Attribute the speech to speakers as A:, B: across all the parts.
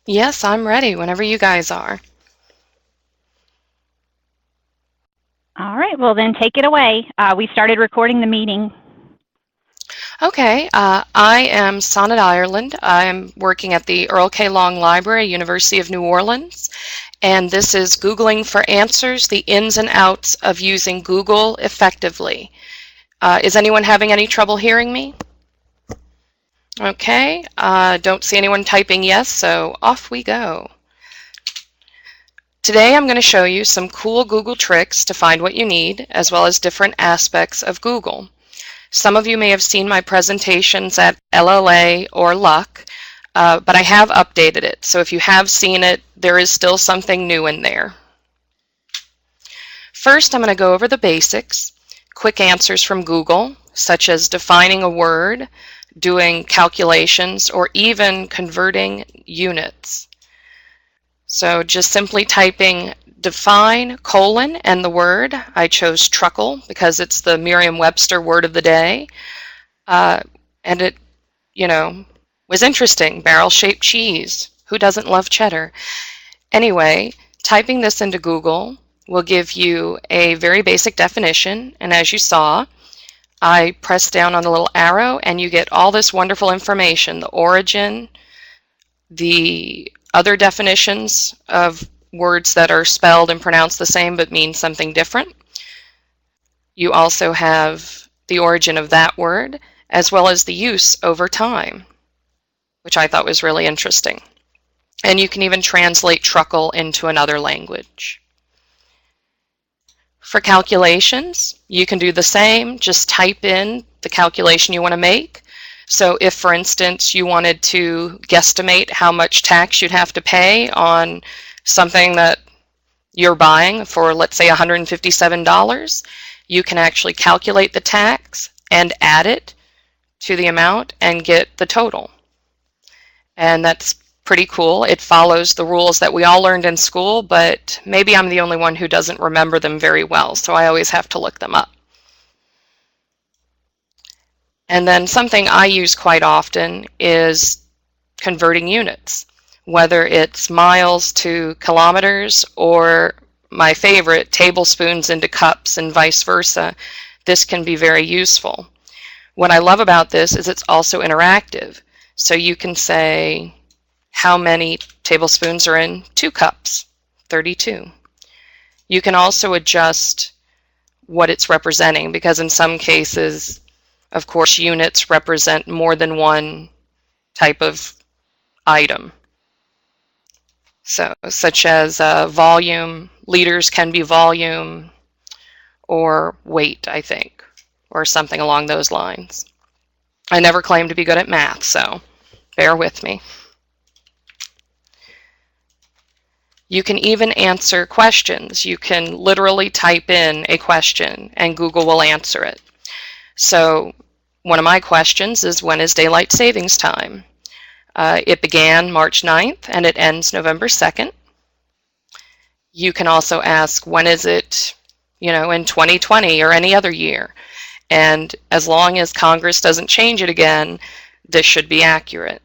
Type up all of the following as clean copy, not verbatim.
A: Yes, I'm ready whenever you guys are.
B: All right, well then take it away. We started recording the meeting.
A: Okay, I am Sonnet Ireland. I'm working at the Earl K. Long Library, University of New Orleans, and this is Googling for Answers, the ins and outs of using Google effectively. Is anyone having any trouble hearing me? Okay, don't see anyone typing yes, so off we go. Today I'm going to show you some cool Google tricks to find what you need, as well as different aspects of Google. Some of you may have seen my presentations at LLA or Luck, but I have updated it. So if you have seen it, there is still something new in there. First, I'm going to go over the basics, quick answers from Google, such as defining a word, doing calculations, or even converting units. So just simply typing define colon and the word. I chose truckle because it's the Merriam-Webster word of the day. And it, was interesting. Barrel-shaped cheese. Who doesn't love cheddar? Anyway, typing this into Google will give you a very basic definition. And as you saw, I press down on the little arrow and you get all this wonderful information, the origin, the other definitions of words that are spelled and pronounced the same but mean something different. You also have the origin of that word, as well as the use over time, which I thought was really interesting. And you can even translate truckle into another language. For calculations, you can do the same. Just type in the calculation you want to make. So if, for instance, you wanted to guesstimate how much tax you'd have to pay on something that you're buying for, let's say, $157, you can actually calculate the tax and add it to the amount and get the total. And that's pretty cool. It follows the rules that we all learned in school, but maybe I'm the only one who doesn't remember them very well, so I always have to look them up. And then something I use quite often is converting units, whether it's miles to kilometers or my favorite, tablespoons into cups and vice versa. This can be very useful. What I love about this is it's also interactive. So you can say how many tablespoons are in 2 cups, 32. You can also adjust what it's representing because in some cases, of course, units represent more than one type of item. So, such as volume, liters can be volume, or weight, I think, or something along those lines. I never claimed to be good at math, so bear with me. You can even answer questions. You can literally type in a question and Google will answer it. So one of my questions is, when is daylight savings time? It began March 9th and it ends November 2nd. You can also ask, when is it, in 2020 or any other year? And as long as Congress doesn't change it again, this should be accurate.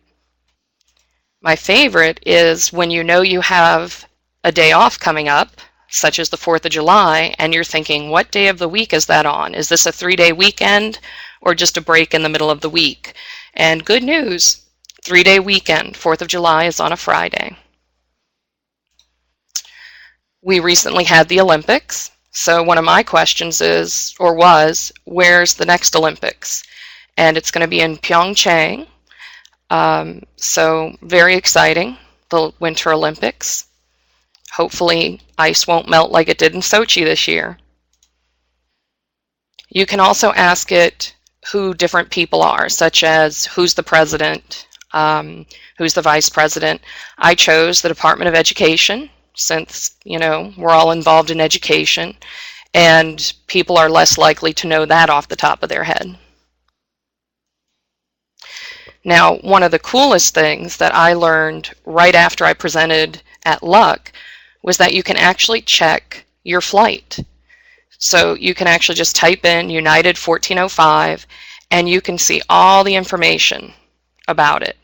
A: My favorite is when you have a day off coming up, such as the 4th of July, and you're thinking, what day of the week is that on? Is this a 3-day weekend or just a break in the middle of the week? And good news, 3-day weekend, 4th of July is on a Friday. We recently had the Olympics, so one of my questions was, where's the next Olympics? And it's going to be in Pyeongchang, so very exciting, the Winter Olympics. Hopefully ice won't melt like it did in Sochi this year. You can also ask it who different people are, such as who's the president, who's the vice president. I chose the Department of Education since, we're all involved in education, and people are less likely to know that off the top of their head. Now, one of the coolest things that I learned right after I presented at Luck was that you can actually check your flight. So you can actually just type in United 1405 and you can see all the information about it.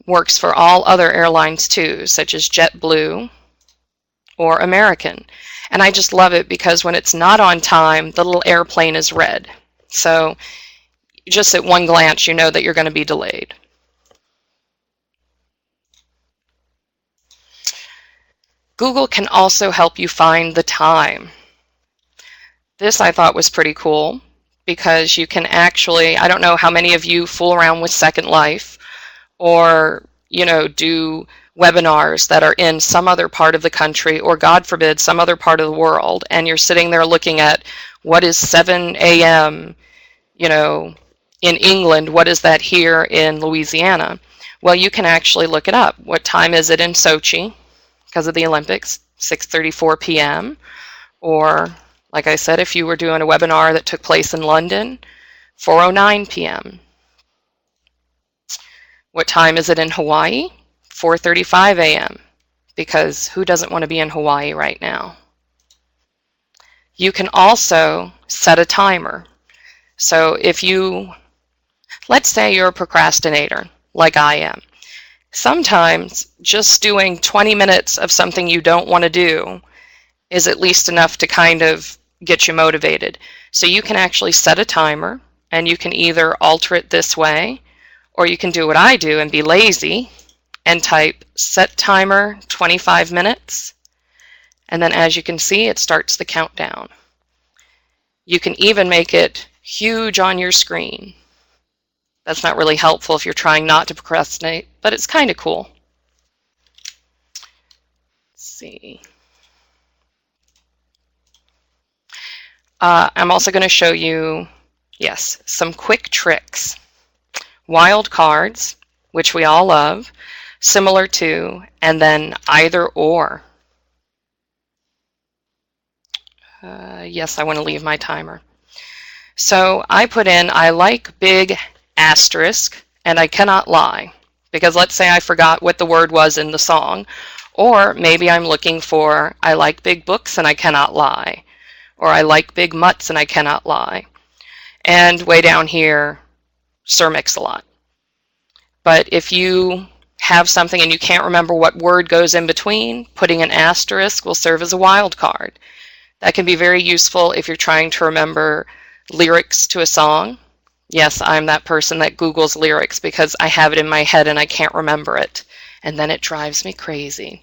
A: works for all other airlines too, such as JetBlue or American. And I just love it because when it's not on time, the little airplane is red. So just at one glance, you know that you're going to be delayed. Google can also help you find the time. This I thought was pretty cool because you can actually, I don't know how many of you fool around with Second Life or, do webinars that are in some other part of the country or, God forbid, some other part of the world, and you're sitting there looking at what is 7 a.m., in England, what is that here in Louisiana? Well, you can actually look it up. What time is it in Sochi because of the Olympics? 6:34 p.m. Or, like I said, if you were doing a webinar that took place in London, 4:09 p.m. What time is it in Hawaii? 4:35 a.m. because who doesn't want to be in Hawaii right now? You can also set a timer. So if let's say you're a procrastinator, like I am. Sometimes just doing 20 minutes of something you don't want to do is at least enough to kind of get you motivated. So you can actually set a timer, and you can either alter it this way, or you can do what I do and be lazy and type set timer 25 minutes. And then as you can see, it starts the countdown. You can even make it huge on your screen. That's not really helpful if you're trying not to procrastinate, but it's kind of cool. Let's see. I'm also going to show you, yes, some quick tricks. Wildcards, which we all love, similar to, and then either or. Yes, I want to leave my timer. So I put in, I like big asterisk, and I cannot lie. Because let's say I forgot what the word was in the song, or maybe I'm looking for, I like big books and I cannot lie, or I like big mutts and I cannot lie. And way down here, Sir Mix-a-Lot. But if you have something and you can't remember what word goes in between, putting an asterisk will serve as a wild card. That can be very useful if you're trying to remember lyrics to a song. Yes, I'm that person that Googles lyrics because I have it in my head and I can't remember it. And then it drives me crazy.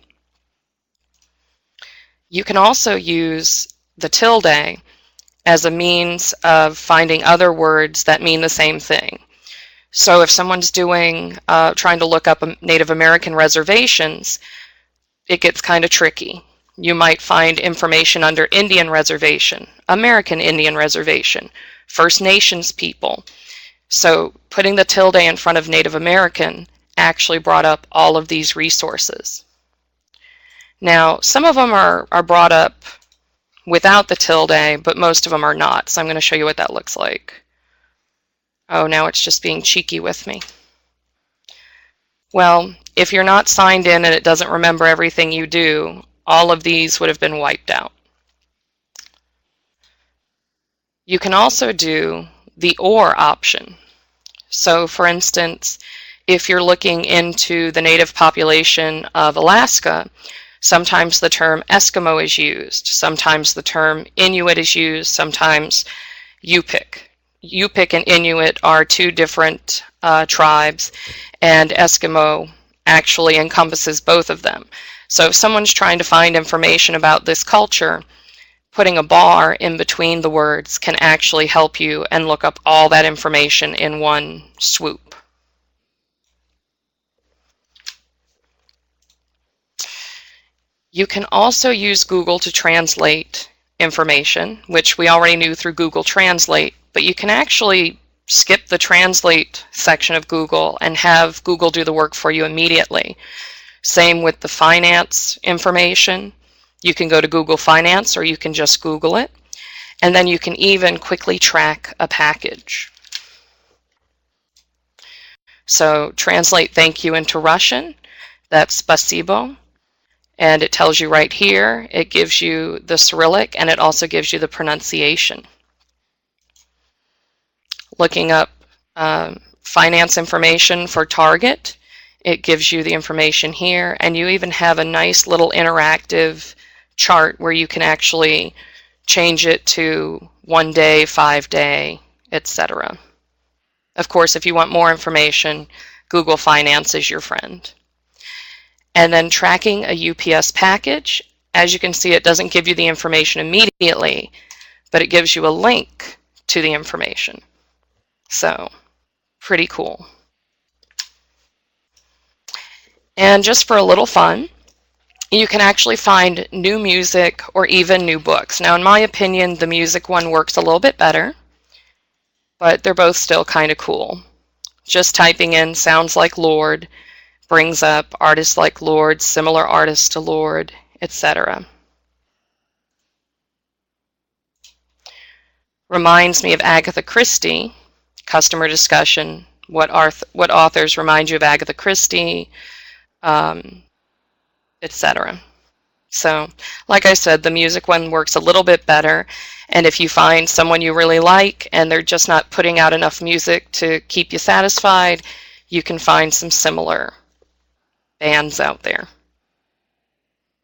A: You can also use the tilde as a means of finding other words that mean the same thing. So if someone's doing, trying to look up Native American reservations, it gets kind of tricky. You might find information under Indian reservation, American Indian reservation, First Nations people. So putting the tilde in front of Native American actually brought up all of these resources. Now, some of them are brought up without the tilde, but most of them are not. So I'm going to show you what that looks like. Oh, now it's just being cheeky with me. Well, if you're not signed in and it doesn't remember everything you do, all of these would have been wiped out. You can also do the or option. So for instance, if you're looking into the native population of Alaska, sometimes the term Eskimo is used, sometimes the term Inuit is used, sometimes Yupik. Yupik and Inuit are two different tribes, and Eskimo actually encompasses both of them. So if someone's trying to find information about this culture, putting a bar in between the words can actually help you and look up all that information in one swoop. You can also use Google to translate information, which we already knew through Google Translate, but you can actually skip the translate section of Google and have Google do the work for you immediately. Same with the finance information. You can go to Google Finance or you can just Google it. And then you can even quickly track a package. So translate thank you into Russian, that's spasibo. And it tells you right here, it gives you the Cyrillic and it also gives you the pronunciation. Looking up finance information for Target, It gives you the information here, and you even have a nice little interactive chart where you can actually change it to 1 day, 5 day, etc. Of course, if you want more information, Google Finance is your friend. And then tracking a UPS package. As you can see, it doesn't give you the information immediately, but it gives you a link to the information. So, pretty cool. And just for a little fun, you can actually find new music or even new books. Now, in my opinion, the music one works a little bit better, but they're both still kind of cool. Just typing in sounds like Lorde brings up artists like Lorde, similar artists to Lorde, etc. Reminds me of Agatha Christie, customer discussion, what authors remind you of Agatha Christie, etc. So, like I said, the music one works a little bit better, and if you find someone you really like and they're just not putting out enough music to keep you satisfied, you can find some similar bands out there.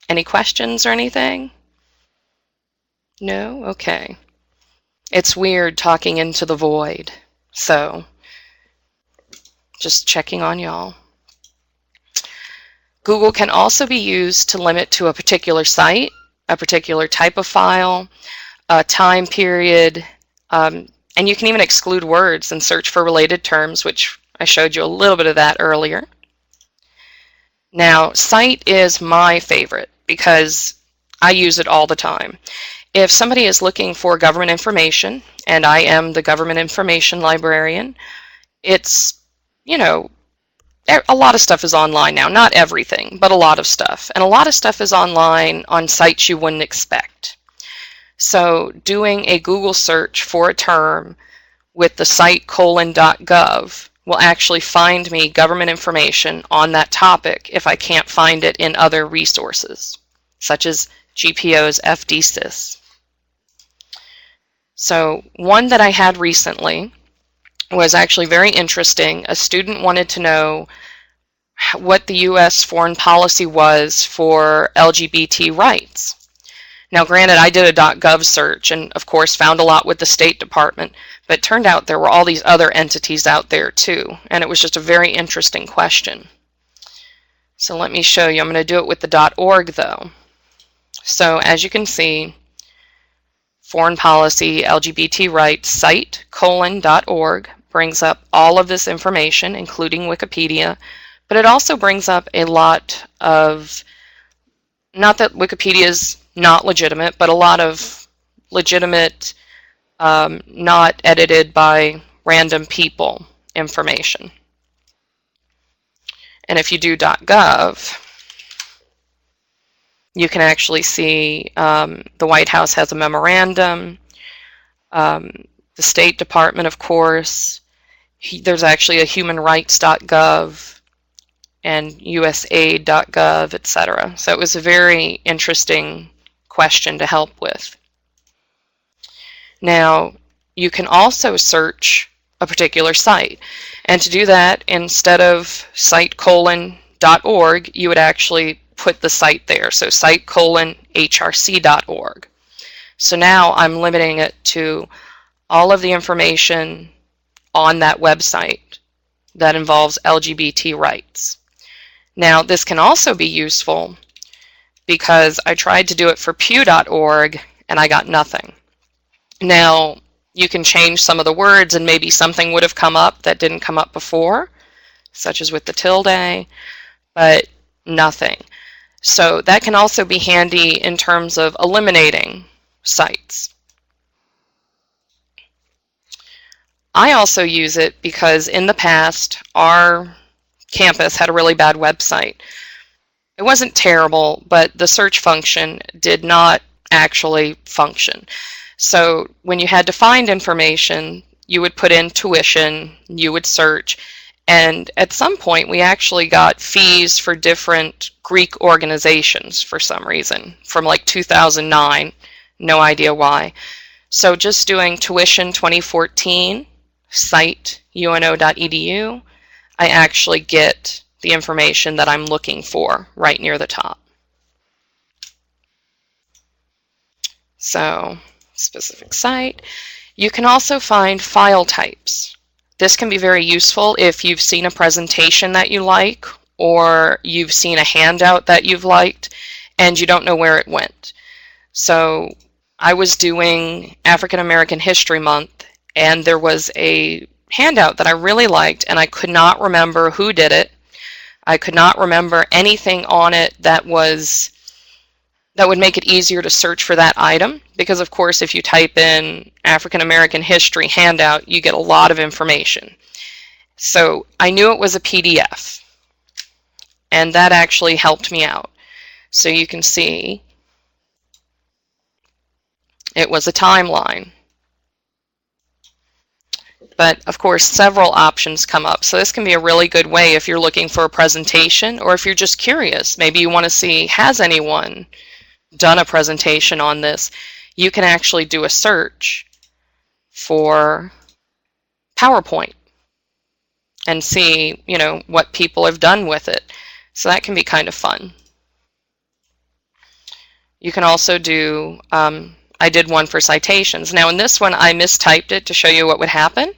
A: Any questions or anything? No? Okay. It's weird talking into the void, so just checking on y'all. Google can also be used to limit to a particular site, a particular type of file, a time period, and you can even exclude words and search for related terms, which I showed you a little bit of that earlier. Now, Cite is my favorite because I use it all the time. If somebody is looking for government information, and I am the government information librarian, it's, you know, a lot of stuff is online now. Not everything, but a lot of stuff. And a lot of stuff is online on sites you wouldn't expect. So doing a Google search for a term with the site :.gov will actually find me government information on that topic if I can't find it in other resources, such as GPO's FDsys. So one that I had recently was actually very interesting. A student wanted to know what the U.S. foreign policy was for LGBT rights. Now, granted, I did a .gov search and, of course, found a lot with the State Department, but it turned out there were all these other entities out there, too, and it was just a very interesting question. So let me show you. I'm going to do it with the .org, though. So, as you can see, Foreign Policy LGBT Rights site :.org brings up all of this information, including Wikipedia, but it also brings up a lot of, not that Wikipedia is not legitimate, but a lot of legitimate, not edited by random people information. And if you do .gov, you can actually see the White House has a memorandum, the State Department, of course. There's actually a humanrights.gov and usaid.gov, etc. So it was a very interesting question to help with. Now, you can also search a particular site. And to do that, instead of site :.org, you would actually put the site there. So site :hrc.org. So now I'm limiting it to all of the information on that website that involves LGBT rights. Now, this can also be useful because I tried to do it for pew.org and I got nothing. Now, you can change some of the words and maybe something would have come up that didn't come up before, such as with the tilde, but nothing. So that can also be handy in terms of eliminating sites. I also use it because in the past, our campus had a really bad website. It wasn't terrible, but the search function did not actually function. So when you had to find information, you would put in tuition, you would search, and at some point we actually got fees for different Greek organizations for some reason, from like 2009, no idea why. So just doing tuition 2014, site uno.edu, I actually get the information that I'm looking for right near the top. So, specific site. You can also find file types. This can be very useful if you've seen a presentation that you like, or you've seen a handout that you've liked and you don't know where it went. So I was doing African American History Month, and there was a handout that I really liked, and I could not remember who did it. I could not remember anything on it that would make it easier to search for that item, because of course if you type in African American History handout, you get a lot of information. So I knew it was a PDF, and that actually helped me out. So you can see it was a timeline. But of course several options come up, so this can be a really good way if you're looking for a presentation, or if you're just curious. Maybe you want to see, has anyone done a presentation on this? You can actually do a search for PowerPoint and see, you know, what people have done with it. So that can be kind of fun. You can also do, I did one for citations. Now in this one I mistyped it to show you what would happen.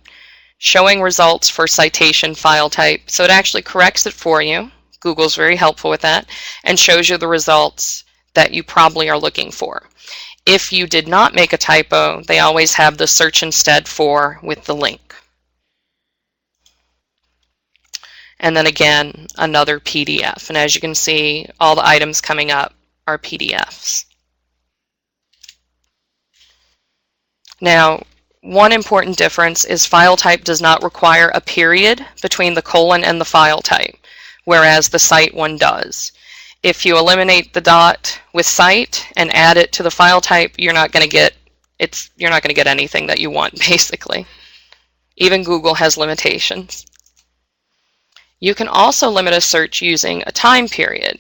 A: Showing results for citation file type. So it actually corrects it for you. Google's very helpful with that, and shows you the results that you probably are looking for. If you did not make a typo, they always have the search instead for with the link. And then again, another PDF. And as you can see, all the items coming up are PDFs. Now, one important difference is file type does not require a period between the colon and the file type, whereas the cite one does. If you eliminate the dot with cite and add it to the file type, you're not going to get anything that you want, basically. Even Google has limitations. You can also limit a search using a time period.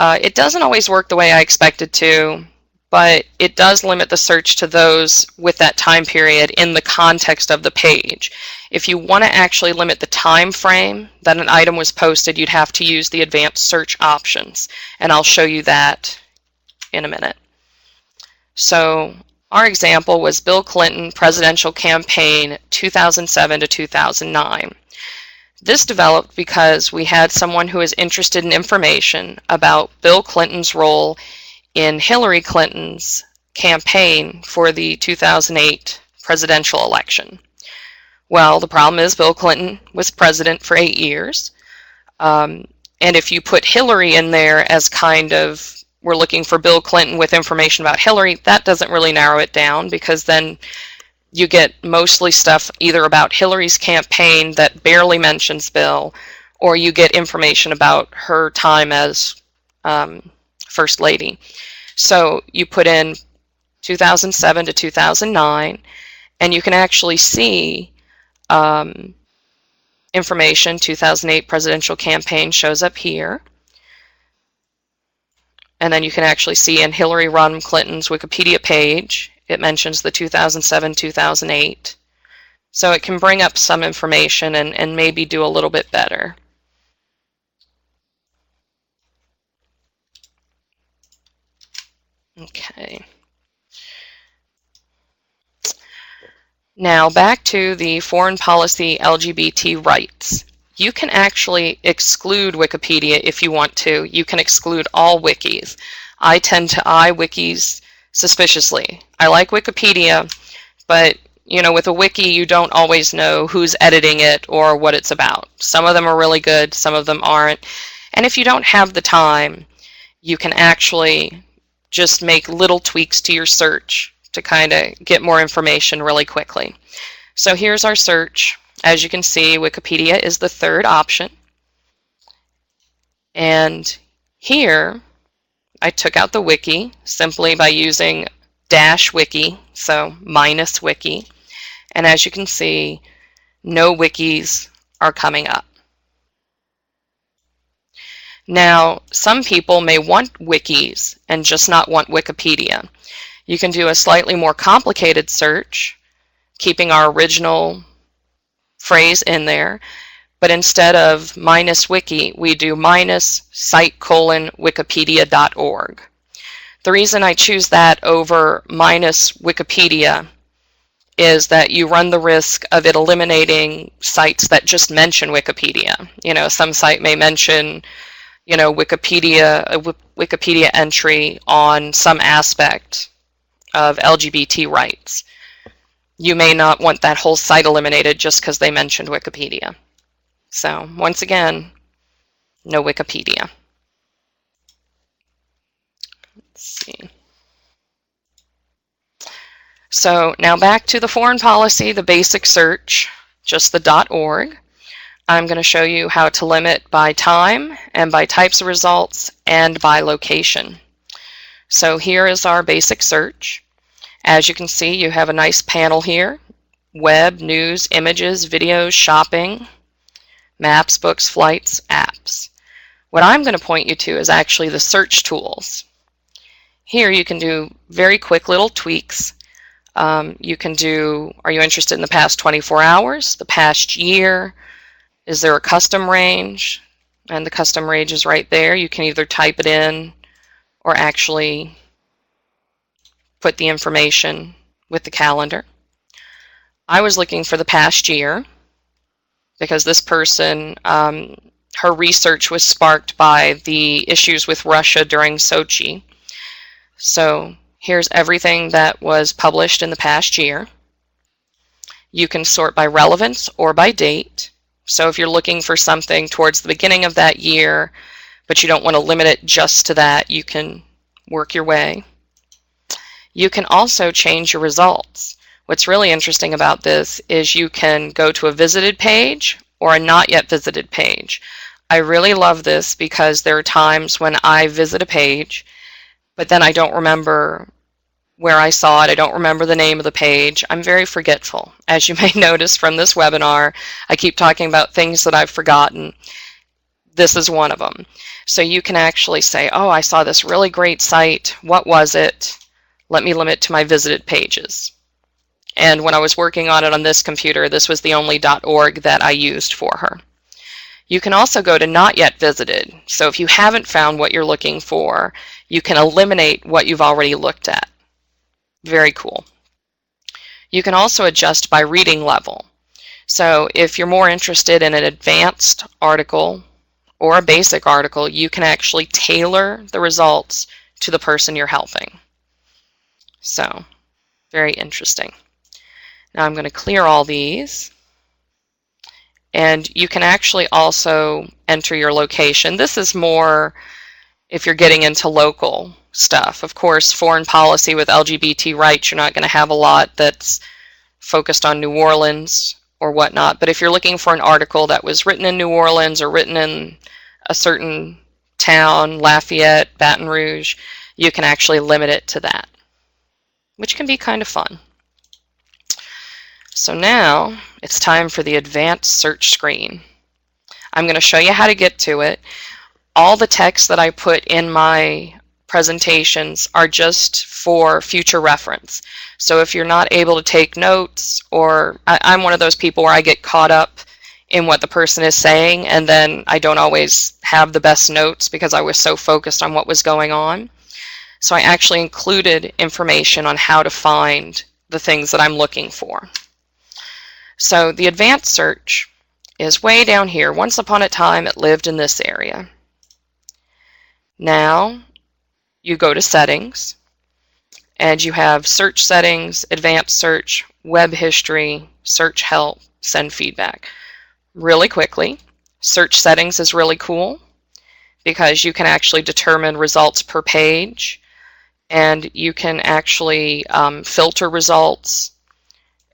A: It doesn't always work the way I expect it to, but it does limit the search to those with that time period in the context of the page. If you want to actually limit the time frame that an item was posted, you'd have to use the advanced search options, and I'll show you that in a minute. So our example was Bill Clinton presidential campaign 2007 to 2009. This developed because we had someone who was interested in information about Bill Clinton's role in Hillary Clinton's campaign for the 2008 presidential election. Well, the problem is Bill Clinton was president for 8 years. And if you put Hillary in there as kind of, we're looking for Bill Clinton with information about Hillary, that doesn't really narrow it down, because then you get mostly stuff either about Hillary's campaign that barely mentions Bill, or you get information about her time as First Lady. So you put in 2007 to 2009, and you can actually see information. 2008 presidential campaign shows up here. And then you can actually see in Hillary Rodham Clinton's Wikipedia page, it mentions the 2007-2008. So it can bring up some information and maybe do a little bit better. Okay. Now back to the foreign policy LGBT rights. You can actually exclude Wikipedia if you want to. You can exclude all wikis. I tend to eye wikis suspiciously. I like Wikipedia, but you know, with a wiki you don't always know who's editing it or what it's about. Some of them are really good, some of them aren't. And if you don't have the time, you can actually just make little tweaks to your search to kind of get more information really quickly. So here's our search. As you can see, Wikipedia is the third option. And here, I took out the wiki simply by using -wiki, so -wiki. And as you can see, no wikis are coming up. Now, some people may want wikis and just not want Wikipedia. You can do a slightly more complicated search, keeping our original phrase in there, but instead of -wiki, we do -site:/wikipedia.org. The reason I choose that over -Wikipedia is that you run the risk of it eliminating sites that just mention Wikipedia. You know, some site may mention, you know, Wikipedia, a Wikipedia entry on some aspect of LGBT rights. You may not want that whole site eliminated just because they mentioned Wikipedia. So once again, no Wikipedia. Let's see. So now back to the foreign policy, the basic search, just the .org. I'm going to show you how to limit by time and by types of results and by location. So here is our basic search. As you can see, you have a nice panel here: web, news, images, videos, shopping, maps, books, flights, apps. What I'm going to point you to is actually the search tools. Here you can do very quick little tweaks. You can do, are you interested in the past 24 hours, the past year? Is there a custom range? And the custom range is right there. You can either type it in or actually put the information with the calendar. I was looking for the past year because this person, her research was sparked by the issues with Russia during Sochi. So here's everything that was published in the past year. You can sort by relevance or by date. So if you're looking for something towards the beginning of that year, but you don't want to limit it just to that, you can work your way. You can also change your results. What's really interesting about this is you can go to a visited page or a not yet visited page. I really love this because there are times when I visit a page, but then I don't remember where I saw it. I don't remember the name of the page. I'm very forgetful. As you may notice from this webinar, I keep talking about things that I've forgotten. This is one of them. So you can actually say, oh, I saw this really great site. What was it? Let me limit to my visited pages. And when I was working on it on this computer, this was the only .org that I used for her. You can also go to not yet visited. So if you haven't found what you're looking for, you can eliminate what you've already looked at. Very cool. You can also adjust by reading level. So if you're more interested in an advanced article or a basic article, you can actually tailor the results to the person you're helping. So very interesting. Now I'm going to clear all these. And you can actually also enter your location. This is more if you're getting into local stuff. Of course, foreign policy with LGBT rights, you're not going to have a lot that's focused on New Orleans or whatnot. But if you're looking for an article that was written in New Orleans or written in a certain town, Lafayette, Baton Rouge, you can actually limit it to that, which can be kind of fun. So now it's time for the advanced search screen. I'm going to show you how to get to it. All the text that I put in my presentations are just for future reference. So if you're not able to take notes, or I'm one of those people where I get caught up in what the person is saying and then I don't always have the best notes because I was so focused on what was going on. So I actually included information on how to find the things that I'm looking for. So the advanced search is way down here. Once upon a time, it lived in this area. Now you go to settings and you have search settings, advanced search, web history, search help, send feedback. Really quickly, search settings is really cool because you can actually determine results per page, and you can actually filter results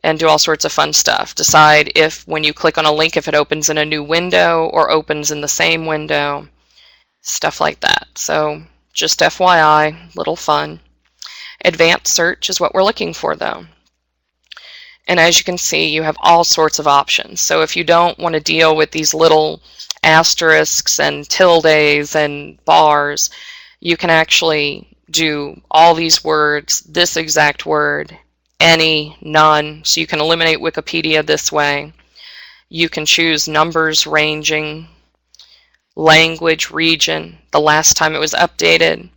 A: and do all sorts of fun stuff. Decide if when you click on a link, if it opens in a new window or opens in the same window, stuff like that. So just FYI, little fun. Advanced search is what we're looking for though. And as you can see, you have all sorts of options. So if you don't want to deal with these little asterisks and tildes and bars, you can actually do all these words, this exact word, any, none. So you can eliminate Wikipedia this way. You can choose numbers, ranging, language, region, the last time it was updated.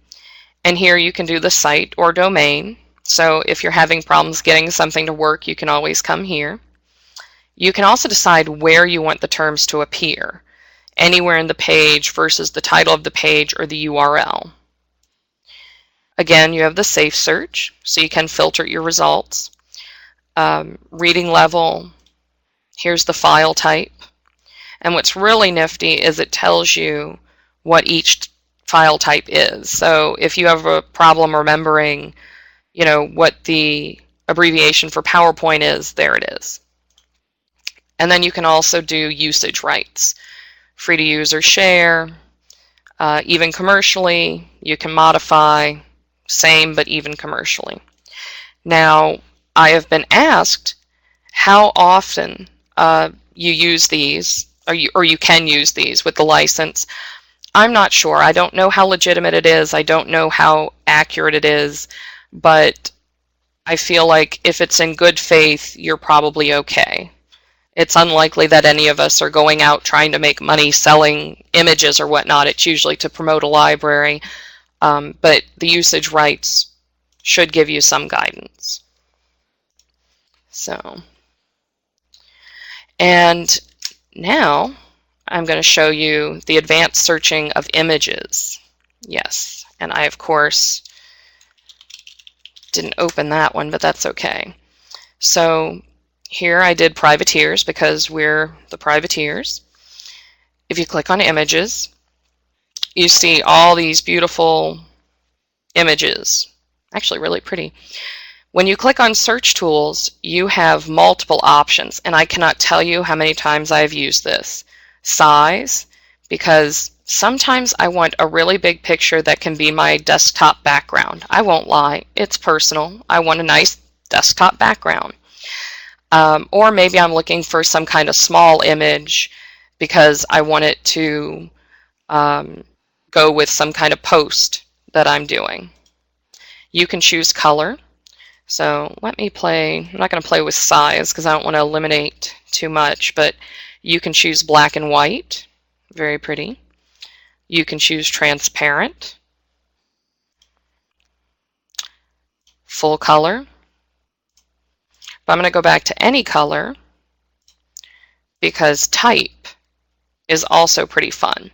A: And here you can do the site or domain. So if you're having problems getting something to work, you can always come here. You can also decide where you want the terms to appear, anywhere in the page versus the title of the page or the URL. Again, you have the safe search, so you can filter your results. Reading level, here's the file type. And what's really nifty is it tells you what each file type is. So if you have a problem remembering, what the abbreviation for PowerPoint is, there it is. And then you can also do usage rights, free to use or share, even commercially. You can modify, same but even commercially. Now, I have been asked how often you use these, or you can use these with the license. I'm not sure. I don't know how legitimate it is. I don't know how accurate it is, but I feel like if it's in good faith, you're probably okay. It's unlikely that any of us are going out trying to make money selling images or whatnot. It's usually to promote a library, but the usage rights should give you some guidance. So, and now I'm going to show you the advanced searching of images. Yes, and I, of course, didn't open that one, but that's okay. So here I did privateers because we're the privateers. If you click on images, you see all these beautiful images, actually really pretty. When you click on search tools, you have multiple options, and I cannot tell you how many times I've used this. Size, because sometimes I want a really big picture that can be my desktop background. I won't lie, it's personal. I want a nice desktop background. Or maybe I'm looking for some kind of small image because I want it to go with some kind of post that I'm doing. You can choose color. So let me play, I'm not going to play with size because I don't want to eliminate too much, but you can choose black and white, very pretty. You can choose transparent, full color, but I'm going to go back to any color because type is also pretty fun.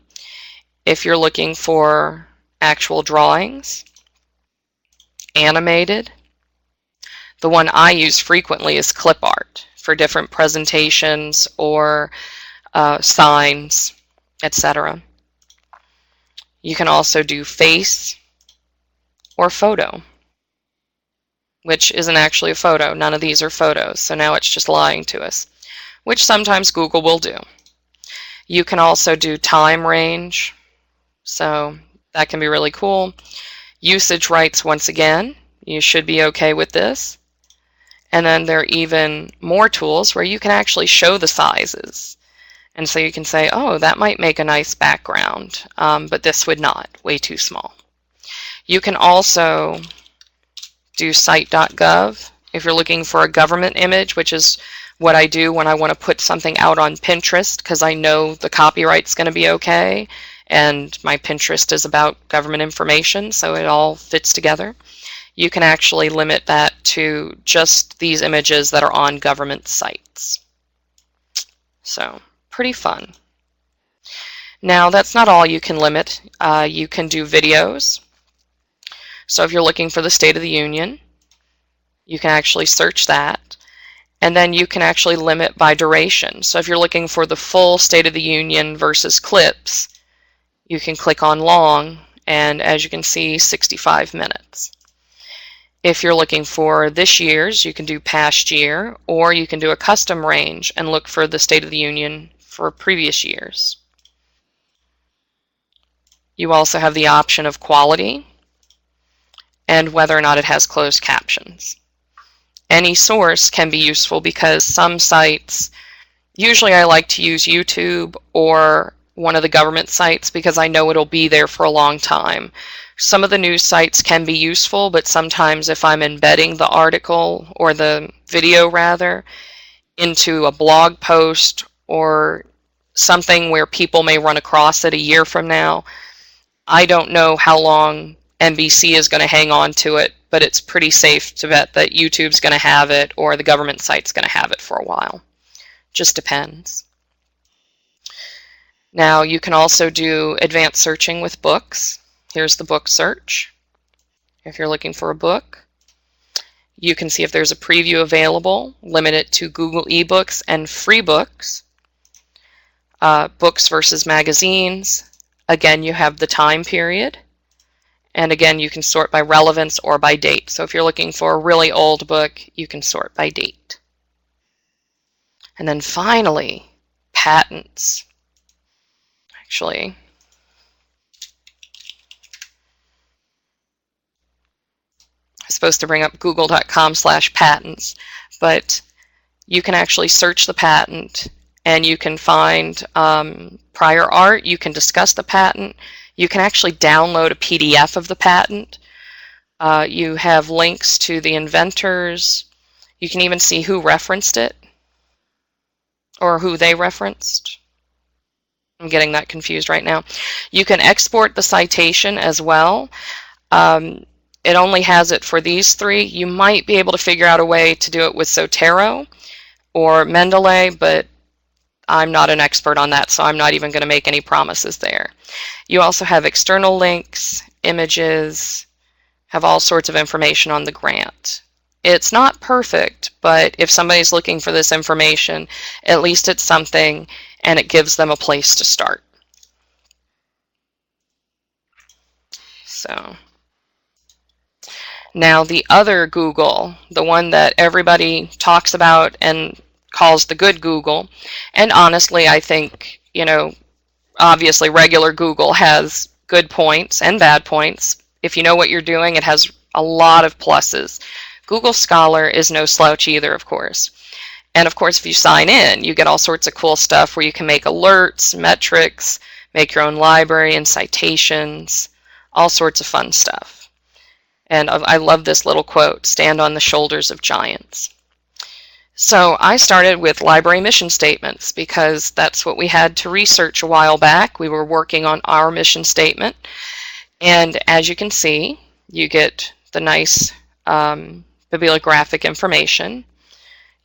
A: If you're looking for actual drawings, animated, the one I use frequently is clip art for different presentations or signs, etc. You can also do face or photo, which isn't actually a photo. None of these are photos, so now it's just lying to us, which sometimes Google will do. You can also do time range, so that can be really cool. Usage rights, once again, you should be okay with this. And then there are even more tools where you can actually show the sizes. And so you can say, oh, that might make a nice background, but this would not, way too small. You can also do site.gov if you're looking for a government image, which is what I do when I want to put something out on Pinterest because I know the copyright's going to be okay, and my Pinterest is about government information, so it all fits together. You can actually limit that to just these images that are on government sites. So, pretty fun. Now, that's not all you can limit. You can do videos. So if you're looking for the State of the Union, you can actually search that. And then you can actually limit by duration. So if you're looking for the full State of the Union versus clips, you can click on long, and as you can see, 65 minutes. If you're looking for this year's, you can do past year, or you can do a custom range and look for the State of the Union for previous years. You also have the option of quality and whether or not it has closed captions. Any source can be useful because some sites, usually I like to use YouTube or one of the government sites because I know it'll be there for a long time. Some of the news sites can be useful, but sometimes if I'm embedding the article or the video rather into a blog post or something where people may run across it a year from now, I don't know how long NBC is going to hang on to it, but it's pretty safe to bet that YouTube's going to have it or the government site's going to have it for a while. Just depends. Now you can also do advanced searching with books. Here's the book search. If you're looking for a book, you can see if there's a preview available, limit it to Google eBooks and free books. Books versus magazines. Again, you have the time period. And again, you can sort by relevance or by date. So if you're looking for a really old book, you can sort by date. And then finally, patents. Actually, I'm supposed to bring up google.com/patents, but you can actually search the patent and you can find prior art, you can discuss the patent, you can actually download a PDF of the patent, you have links to the inventors, you can even see who referenced it or who they referenced. I'm getting that confused right now. You can export the citation as well. It only has it for these three. You might be able to figure out a way to do it with Zotero or Mendeley, but I'm not an expert on that, so I'm not even going to make any promises there. You also have external links, images, have all sorts of information on the grant. It's not perfect, but if somebody's looking for this information, at least it's something and it gives them a place to start. So now the other Google, the one that everybody talks about and calls the good Google, and honestly I think, obviously regular Google has good points and bad points. If you know what you're doing, it has a lot of pluses. Google Scholar is no slouch either, of course. And of course, if you sign in, you get all sorts of cool stuff where you can make alerts, metrics, make your own library and citations, all sorts of fun stuff. And I love this little quote, "Stand on the shoulders of giants." So I started with library mission statements because that's what we had to research a while back. We were working on our mission statement. And as you can see, you get the nice bibliographic information.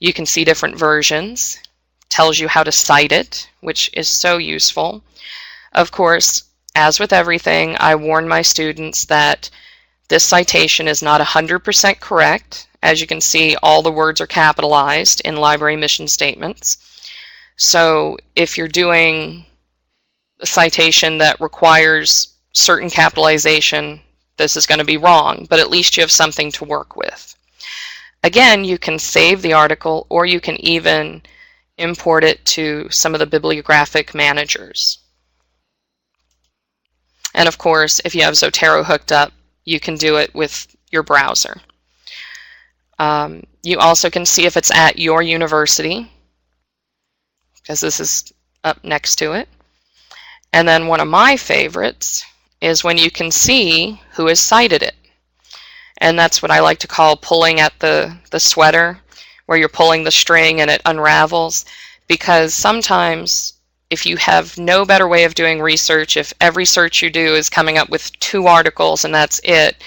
A: You can see different versions, tells you how to cite it, which is so useful. Of course, as with everything, I warn my students that this citation is not 100% correct. As you can see, all the words are capitalized in library mission statements. So if you're doing a citation that requires certain capitalization, this is going to be wrong, but at least you have something to work with. Again, you can save the article or you can even import it to some of the bibliographic managers. And of course, if you have Zotero hooked up, you can do it with your browser. You also can see if it's at your university, because this is up next to it. And then one of my favorites is when you can see who has cited it. And that's what I like to call pulling at the sweater, where you're pulling the string and it unravels. Because sometimes if you have no better way of doing research, if every search you do is coming up with 2 articles and that's it,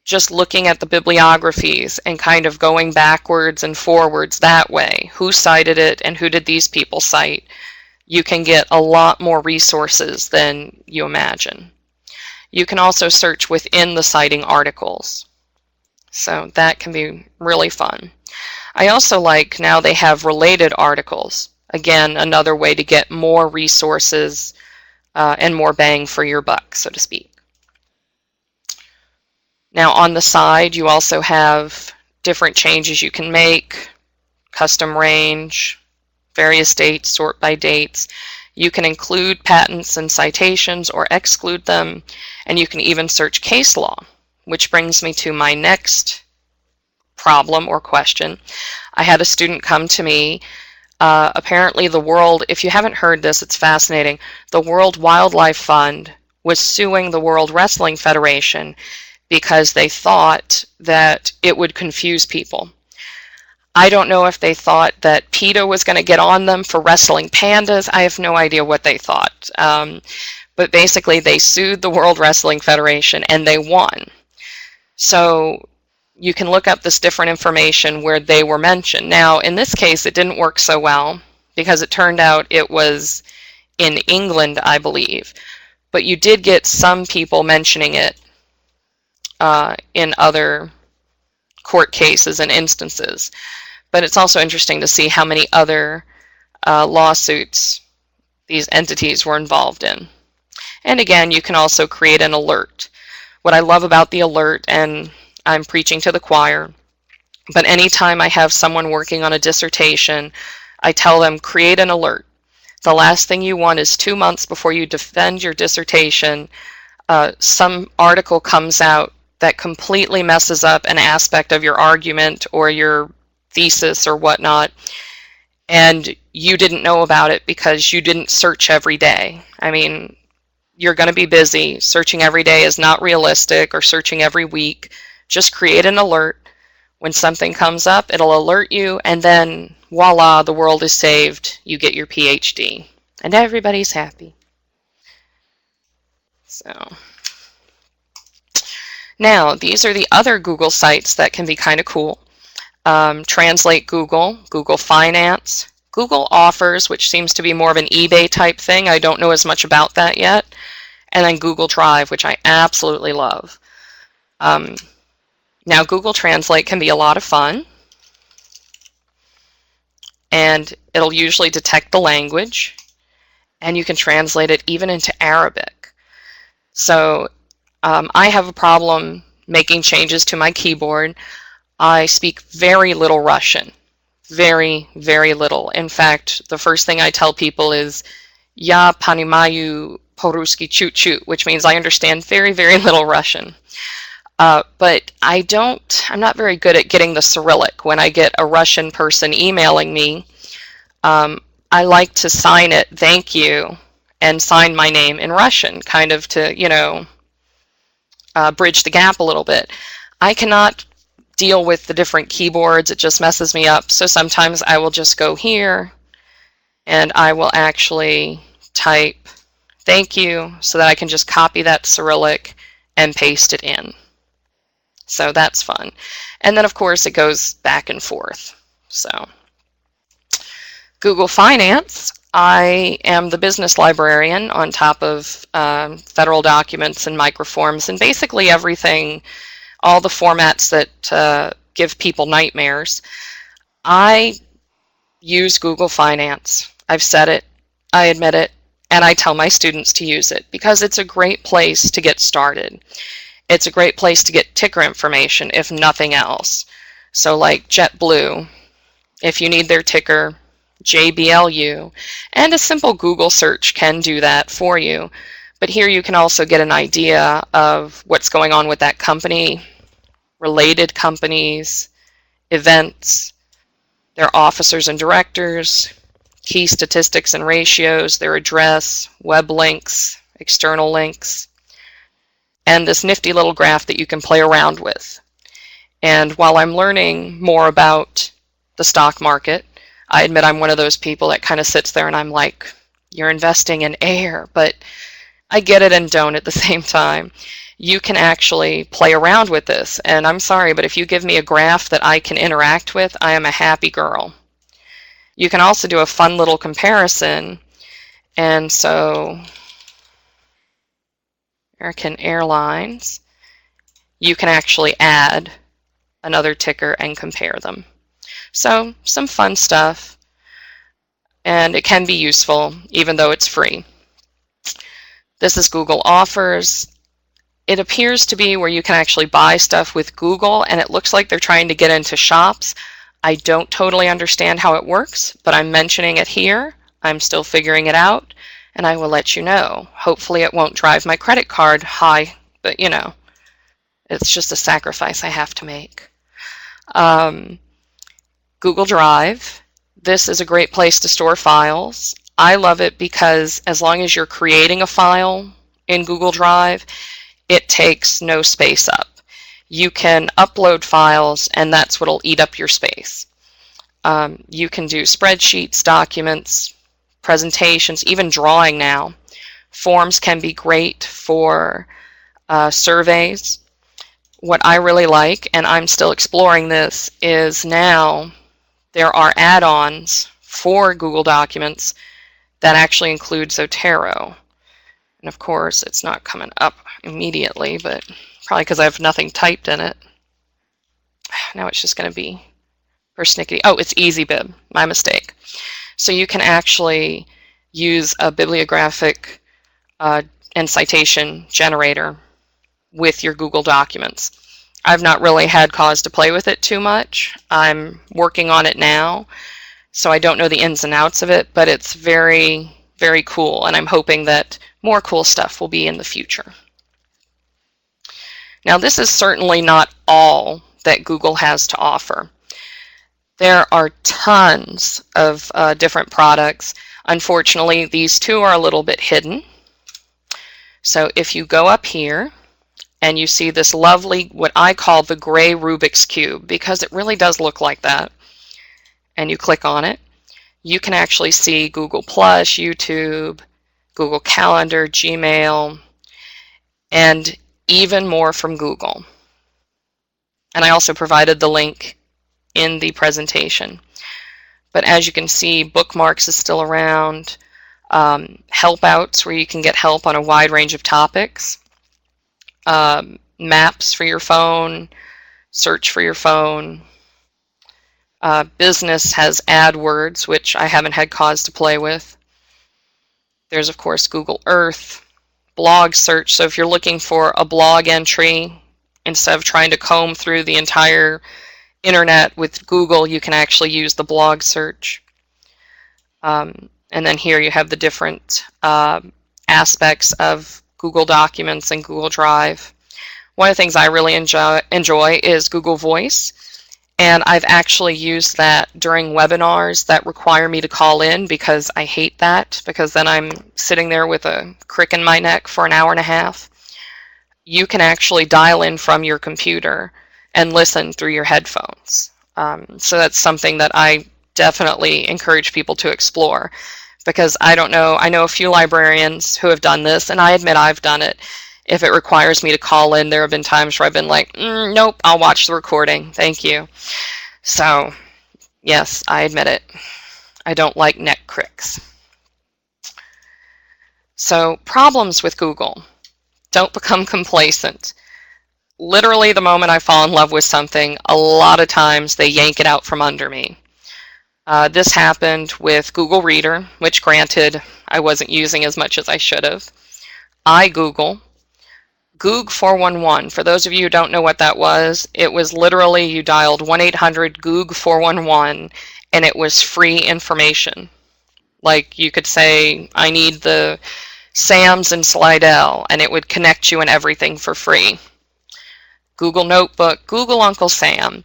A: just looking at the bibliographies and kind of going backwards and forwards that way, who cited it and who did these people cite, you can get a lot more resources than you imagine. You can also search within the citing articles. So that can be really fun. I also like now they have related articles. Again, another way to get more resources and more bang for your buck, so to speak. Now on the side, you also have different changes you can make, custom range, various dates, sort by dates. You can include patents and citations or exclude them, and you can even search case law, which brings me to my next problem or question. I had a student come to me. Apparently the world, if you haven't heard this, it's fascinating, the World Wildlife Fund was suing the World Wrestling Federation because they thought that it would confuse people. I don't know if they thought that PETA was going to get on them for wrestling pandas. I have no idea what they thought. But basically, they sued the World Wrestling Federation and they won. So you can look up this different information where they were mentioned. Now, in this case, it didn't work so well because it turned out it was in England, I believe. But you did get some people mentioning it in other court cases and instances. But it's also interesting to see how many other lawsuits these entities were involved in. And again, you can also create an alert. What I love about the alert, and I'm preaching to the choir, but anytime I have someone working on a dissertation, I tell them, create an alert. The last thing you want is 2 months before you defend your dissertation, some article comes out that completely messes up an aspect of your argument or your thesis or whatnot, and you didn't know about it because you didn't search every day. I mean, you're going to be busy. Searching every day is not realistic, or searching every week. Just create an alert. When something comes up, it'll alert you, and then voila, the world is saved. You get your PhD, and everybody's happy. So now, these are the other Google sites that can be kind of cool. Translate Google, Google Finance, Google Offers, which seems to be more of an eBay type thing. I don't know as much about that yet. And then Google Drive, which I absolutely love. Now, Google Translate can be a lot of fun. And it'll usually detect the language. And you can translate it even into Arabic. So I have a problem making changes to my keyboard. I speak very little Russian. Very, very little. In fact, the first thing I tell people is "Ya понимаю по-русски чуть-чуть," which means I understand very, very little Russian. But I'm not very good at getting the Cyrillic. When I get a Russian person emailing me, I like to sign it "thank you" and sign my name in Russian, kind of to, bridge the gap a little bit. I cannot deal with the different keyboards. It just messes me up. So sometimes I will just go here and I will actually type "thank you" so that I can just copy that Cyrillic and paste it in. So that's fun. And then of course it goes back and forth. So Google Finance, I am the business librarian on top of federal documents and microforms and basically everything, all the formats that give people nightmares. I use Google Finance. I've said it, I admit it, and I tell my students to use it because it's a great place to get started. It's a great place to get ticker information, if nothing else. So like JetBlue, if you need their ticker, JBLU, and a simple Google search can do that for you. But here you can also get an idea of what's going on with that company, related companies, events, their officers and directors, key statistics and ratios, their address, web links, external links, and this nifty little graph that you can play around with. And while I'm learning more about the stock market, I admit I'm one of those people that kind of sits there and I'm like, you're investing in air, but I get it and don't at the same time. You can actually play around with this, and I'm sorry, but if you give me a graph that I can interact with, I am a happy girl. You can also do a fun little comparison, and so American Airlines, you can actually add another ticker and compare them. So some fun stuff, and it can be useful even though it's free. This is Google Offers. It appears to be where you can actually buy stuff with Google, and it looks like they're trying to get into shops. I don't totally understand how it works, but I'm mentioning it here. I'm still figuring it out, and I will let you know. Hopefully it won't drive my credit card high, but it's just a sacrifice I have to make. Google Drive. This is a great place to store files. I love it because as long as you're creating a file in Google Drive, it takes no space up. You can upload files, and that's what'll eat up your space. You can do spreadsheets, documents, presentations, even drawing now. Forms can be great for surveys. What I really like, and I'm still exploring this, is now there are add-ons for Google Documents that actually include Zotero. And of course, it's not coming up immediately, but probably because I have nothing typed in it. Now it's just going to be persnickety. Oh, it's EasyBib. My mistake. So you can actually use a bibliographic and citation generator with your Google Documents. I've not really had cause to play with it too much. I'm working on it now, so I don't know the ins and outs of it, but it's very, very cool, and I'm hoping that more cool stuff will be in the future. Now, this is certainly not all that Google has to offer. There are tons of different products. Unfortunately, these two are a little bit hidden. So if you go up here and you see this lovely, what I call the gray Rubik's Cube, because it really does look like that, and you click on it, you can actually see Google+, YouTube, Google Calendar, Gmail, and even more from Google. And I also provided the link in the presentation. But as you can see, bookmarks is still around, help outs where you can get help on a wide range of topics, maps for your phone, search for your phone. Business has AdWords, which I haven't had cause to play with. There's, of course, Google Earth, blog search. So if you're looking for a blog entry, instead of trying to comb through the entire internet with Google, you can actually use the blog search. And then here you have the different aspects of Google Documents and Google Drive. One of the things I really enjoy is Google Voice. And I've actually used that during webinars that require me to call in, because I hate that, because then I'm sitting there with a crick in my neck for an hour and a half. You can actually dial in from your computer and listen through your headphones. So that's something that I definitely encourage people to explore, because I don't know, I know a few librarians who have done this, and I admit I've done it. If it requires me to call in, there have been times where I've been like, nope, I'll watch the recording, thank you. So yes, I admit it. I don't like neck cricks. So problems with Google. Don't become complacent. Literally, the moment I fall in love with something, a lot of times they yank it out from under me. This happened with Google Reader, which granted I wasn't using as much as I should have. iGoogle. Goog 411, for those of you who don't know what that was, it was literally you dialed 1-800-GOOG 411 and it was free information. Like you could say, I need the Sam's in Slidell, and it would connect you and everything for free. Google Notebook, Google Uncle Sam.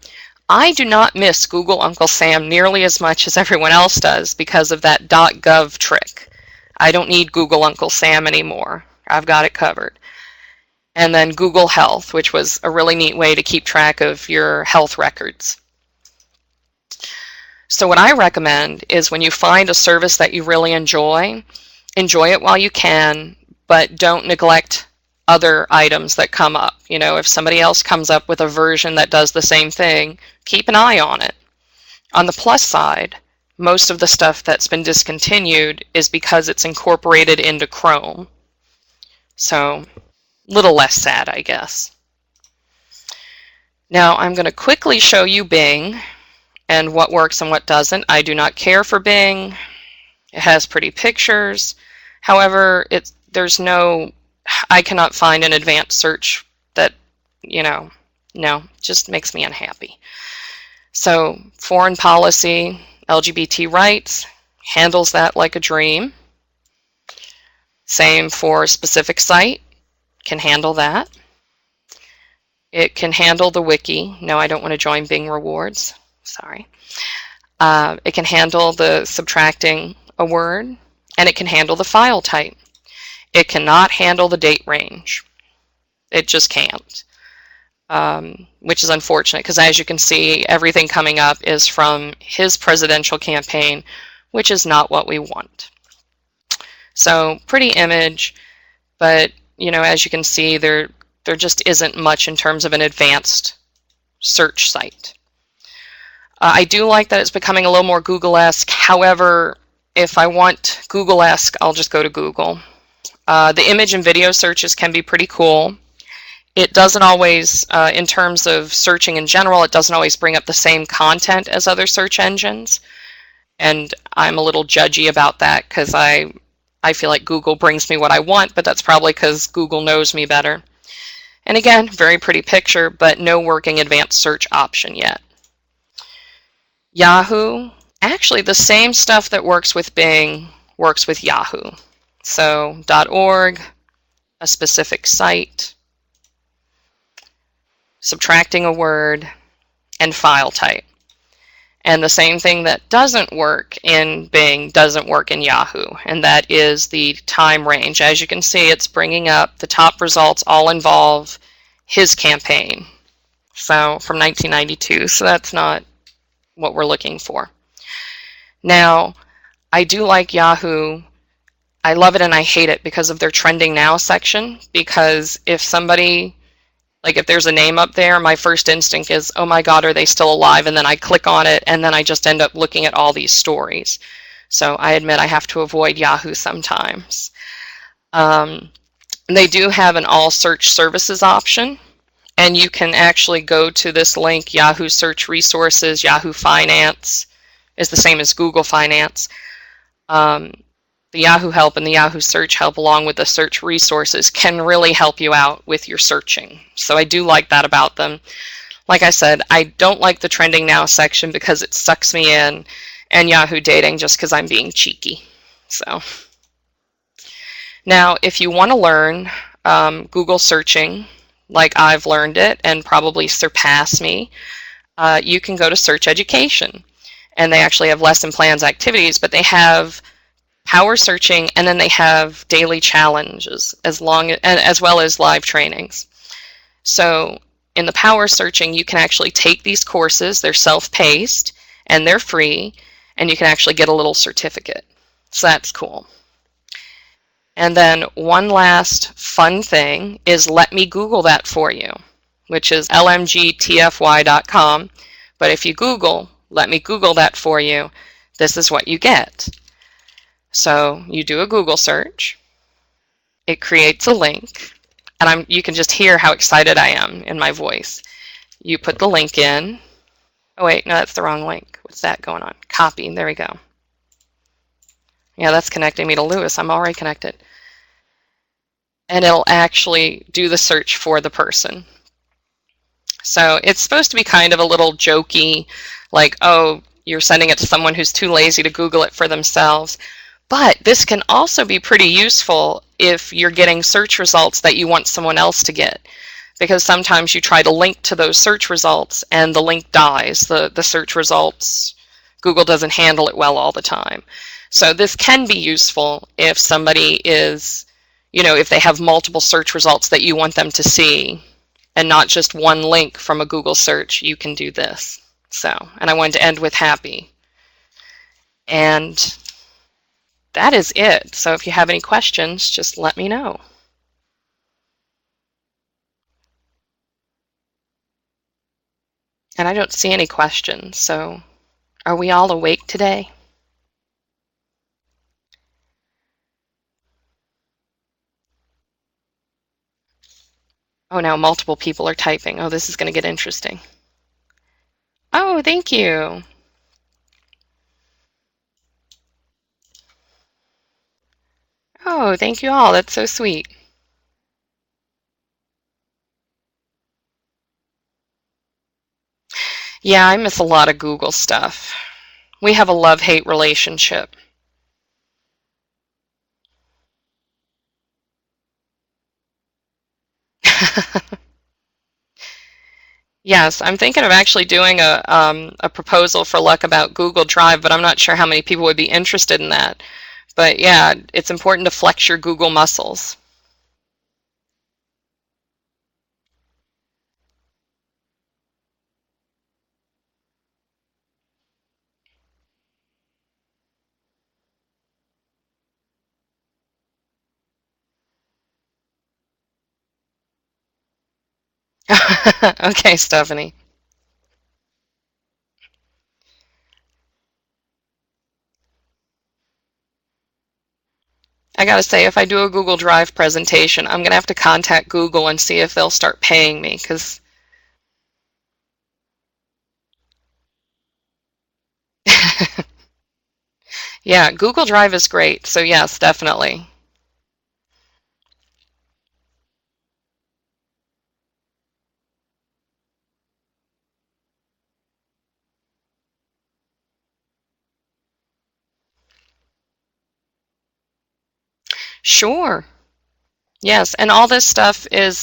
A: I do not miss Google Uncle Sam nearly as much as everyone else does because of that .gov trick. I don't need Google Uncle Sam anymore. I've got it covered. And then Google Health, which was a really neat way to keep track of your health records. So what I recommend is when you find a service that you really enjoy it while you can, but don't neglect other items that come up. You know, if somebody else comes up with a version that does the same thing, keep an eye on it. On the plus side, most of the stuff that's been discontinued is because it's incorporated into Chrome. So little less sad, I guess. Now I'm going to quickly show you Bing and what works and what doesn't. I do not care for Bing. It has pretty pictures. However, I cannot find an advanced search that, no, just makes me unhappy. So foreign policy, LGBT rights, handles that like a dream. Same for specific site. Can handle that. It can handle the wiki. No, I don't want to join Bing Rewards. Sorry. It can handle the subtracting a word, and it can handle the file type. It cannot handle the date range. It just can't. which is unfortunate because, as you can see, everything coming up is from his presidential campaign, which is not what we want. So pretty image, but as you can see, there just isn't much in terms of an advanced search site. I do like that it's becoming a little more Google-esque. However, if I want Google-esque, I'll just go to Google. The image and video searches can be pretty cool. It doesn't always, in terms of searching in general, it doesn't always bring up the same content as other search engines. And I'm a little judgy about that because I feel like Google brings me what I want, but that's probably because Google knows me better. And again, very pretty picture, but no working advanced search option yet. Yahoo, actually the same stuff that works with Bing works with Yahoo. So .org, a specific site, subtracting a word, and file type. And the same thing that doesn't work in Bing doesn't work in Yahoo, and that is the time range. As you can see, it's bringing up the top results all involve his campaign. So from 1992, so that's not what we're looking for. Now, I do like Yahoo. I love it and I hate it because of their trending now section, because if somebody, like if there's a name up there, my first instinct is, oh my God, are they still alive? And then I click on it and then I just end up looking at all these stories. So I admit I have to avoid Yahoo sometimes. They do have an all search services option, and you can actually go to this link, Yahoo Search Resources. Yahoo Finance is the same as Google Finance. The Yahoo Help and the Yahoo Search Help, along with the search resources, can really help you out with your searching. So I do like that about them. Like I said, I don't like the trending now section because it sucks me in, and Yahoo Dating just because I'm being cheeky. So now, if you want to learn Google searching like I've learned it and probably surpass me, you can go to Search Education. And they actually have lesson plans, activities, but they have power searching, and then they have daily challenges as well as live trainings. So in the power searching, you can actually take these courses. They're self-paced and they're free, and you can actually get a little certificate. So that's cool. And then one last fun thing is Let Me Google That For You, which is lmgtfy.com. But if you Google, Let Me Google That For You, this is what you get. So you do a Google search, it creates a link, and you can just hear how excited I am in my voice. You put the link in. Oh wait, no, that's the wrong link. What's that going on? Copy, there we go. Yeah, that's connecting me to Lewis. I'm already connected. And it'll actually do the search for the person. So it's supposed to be kind of a little jokey, like, oh, you're sending it to someone who's too lazy to Google it for themselves. But this can also be pretty useful if you're getting search results that you want someone else to get, because sometimes you try to link to those search results and the link dies. The search results, Google doesn't handle it well all the time. So this can be useful if somebody is, if they have multiple search results that you want them to see and not just one link from a Google search, you can do this. So, and I wanted to end with happy. And that is it. So if you have any questions, just let me know. And I don't see any questions, so are we all awake today? Oh, now multiple people are typing. Oh, this is going to get interesting. Oh, thank you. Oh, thank you all. That's so sweet. Yeah, I miss a lot of Google stuff. We have a love-hate relationship. Yes, I'm thinking of actually doing a proposal for Luck about Google Drive, but I'm not sure how many people would be interested in that. But yeah, it's important to flex your Google muscles. Okay, Stephanie. I gotta say, if I do a Google Drive presentation, I'm gonna have to contact Google and see if they'll start paying me, because yeah, Google Drive is great. So yes, definitely. Sure. Yes, and all this stuff is,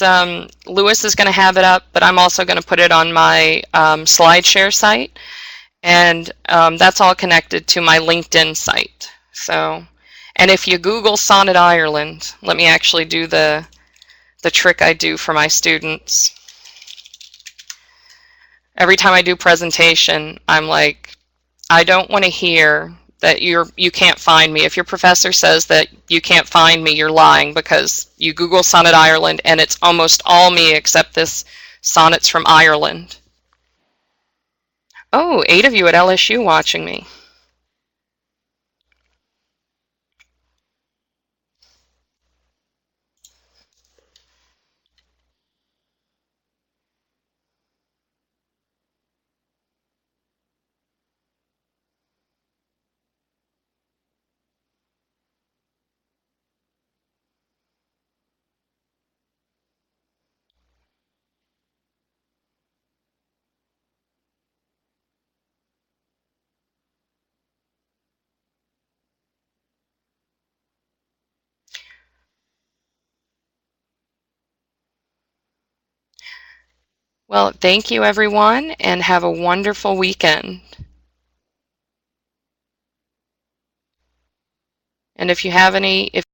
A: Lewis is going to have it up, but I'm also going to put it on my SlideShare site, and that's all connected to my LinkedIn site. So, and if you Google Sonnet Ireland, let me actually do the trick I do for my students. Every time I do presentation, I'm like, I don't want to hear that you can't find me. If your professor says that you can't find me, you're lying, because you Google Sonnet Ireland and it's almost all me except this Sonnets from Ireland. Oh, 8 of you at LSU watching me. Well, thank you everyone and have a wonderful weekend. And if you have any, if